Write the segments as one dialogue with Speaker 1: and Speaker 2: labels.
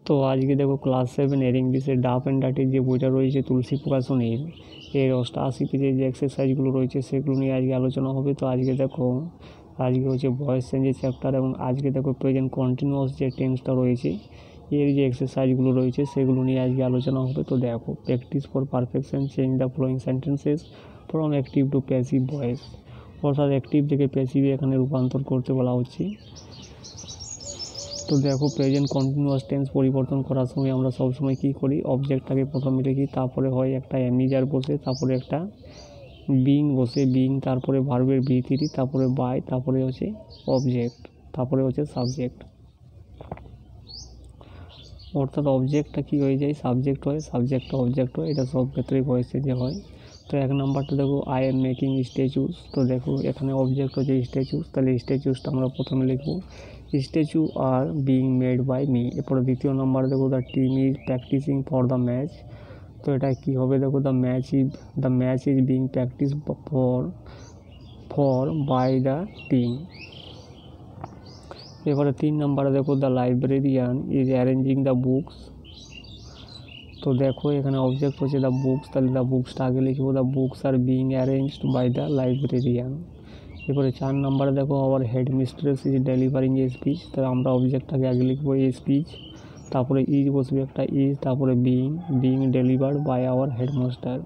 Speaker 1: তো আজকে দেখো ক্লাস 7 এর ইংলিশের ডাফ অ্যান্ড ডার্টির যে বইটা রয়েছে তুলসী প্রকাশনীর এর 88 পেজের যে এক্সারসাইজগুলো রয়েছে সেগুলো নিয়ে আজকে আলোচনা হবে। তো আজকে দেখো আজকে হচ্ছে ভয়েস চেঞ্জের চ্যাপ্টার এবং আজকে দেখো প্রেজেন্ট কন্টিনিউয়াস যে টেন্সটা রয়েছে এর যে এক্সারসাইজগুলো রয়েছে সেগুলো নিয়ে আজকে আলোচনা হবে। তো দেখো practice for perfection change the following sentences from active to passive voice, অর্থাৎ অ্যাক্টিভ থেকে প্যাসিভে এখানে রূপান্তর করতে বলা হচ্ছে। তো দেখো প্রেজেন্ট কন্টিনিউয়াস টেন্স পরিবর্তন করার সময় আমরা সবসময় কী করি, অবজেক্টটাকে প্রথমে লিখি, তারপরে হয় একটা অ্যামিজার বসে, তারপরে একটা বিং বসে, বিং তারপরে ভার্বের V3, তারপরে বাই, তারপরে হচ্ছে অবজেক্ট, তারপরে হচ্ছে সাবজেক্ট। অর্থাৎ অবজেক্টটা কী হয়ে যায়, সাবজেক্ট হয়, সাবজেক্টটা অবজেক্ট হয়, এটা সব ক্ষেত্রেই ভয়েসে যে হয়। তো এক নাম্বারটা দেখো আই এম মেকিং স্ট্যাচুস। তো দেখো এখানে অবজেক্ট হচ্ছে স্ট্যাচুস, তাহলে স্ট্যাচুসটা আমরা প্রথমে লিখবো statue are being made by me. এরপরে দ্বিতীয় নাম্বার দেখো the team is practising for the match. তো এটা কী হবে দেখো the match is being practice for by the team. এবারে 3 নাম্বারে দেখো the librarian is arranging the books. তো দেখো এখানে অবজেক্ট হচ্ছে দ্য বুকস, তাহলে দ্য বুকসটা আগে লিখবো, the books are being arranged by the librarian. এরপরে 4 নাম্বারে দেখো our head mistress is delivering a speech. তাহলে আমরা অবজেক্টটাকে আগে লিখবো এ স্পিচ, তারপরে ইজ বসবে একটা ইজ, তারপরে being delivered by our headmaster.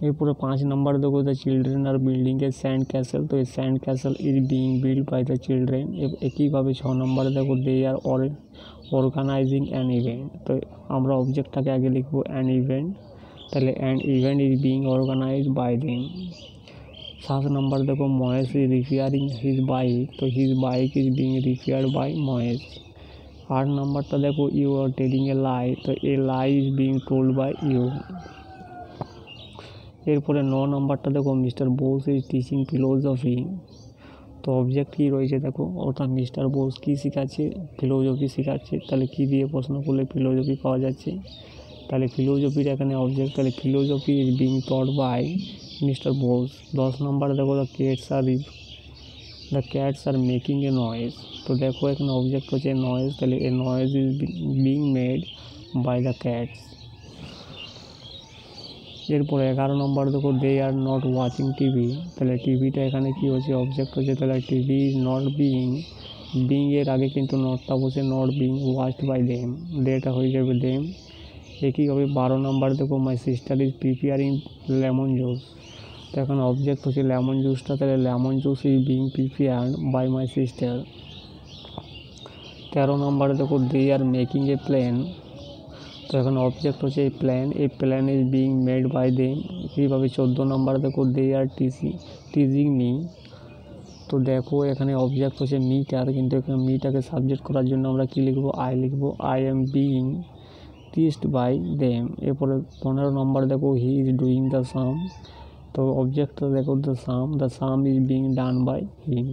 Speaker 1: এরপরে 5 নাম্বার দেখো the children are building a sand castle. তো এই sand castle is being build by the children. একইভাবে 6 নাম্বারে দেখো they are organising an event. তো আমরা অবজেক্টটাকে আগে লিখবো অ্যান ইভেন্ট, তাহলে an event is being organised by them. 7 number দেখো Mahesh is repairing his bike. তো his bike is being repaired by Mahesh. 8 নাম্বারটা দেখো you are telling a lie. তো a lie is being told by you. এরপরে 9 নাম্বারটা দেখো mister Bose is teaching philosophy. তো object কী রয়েছে দেখো, অর্থাৎ মিস্টার বোস কী শেখাচ্ছে, ফিলোসফি শেখাচ্ছে। তাহলে কী দিয়ে প্রশ্ন করলে ফিলোসফি পাওয়া যাচ্ছে, তাহলে ফিলোসফির এখানে অবজেক্ট, তাহলে philosophy is being taught by mister Bose. 10 number দেখো the cats are making a noise. তো দেখো এখানে অবজেক্ট হচ্ছে নয়েজ, তাহলে a noise is being made by the cats. এরপরে 11 নম্বর দেখো they are not watching TV. তাহলে টিভিটা এখানে কি হচ্ছে, অবজেক্ট হচ্ছে, তাহলে টিভি ইজ নট বিং এর আগে কিন্তু নটটা বসে, not being watched by them, দেটা হয়ে যাবে দেম। একইভাবে 12 নম্বর দেখো my sister is preparing lemon juice. তো এখানে অবজেক্ট হচ্ছে লেমন জুসটা, তাহলে lemon juice is being prepared by my sister. 13 নম্বরে দেখো they R making A plan. তো এখানে অবজেক্ট হচ্ছে এই plan is being made by them. এইভাবে 14 নম্বর দেখো দে আর টিজিং মি। তো দেখো এখানে অবজেক্ট হচ্ছে মিটার, কিন্তু এখানে মিটাকে সাবজেক্ট করার জন্য আমরা কি লিখবো, আই লিখবো, I am being teased by them. এরপরে 15 নম্বর দেখো he is doing the sum. তো অবজেক্টটা দেখো the sum is being done by him.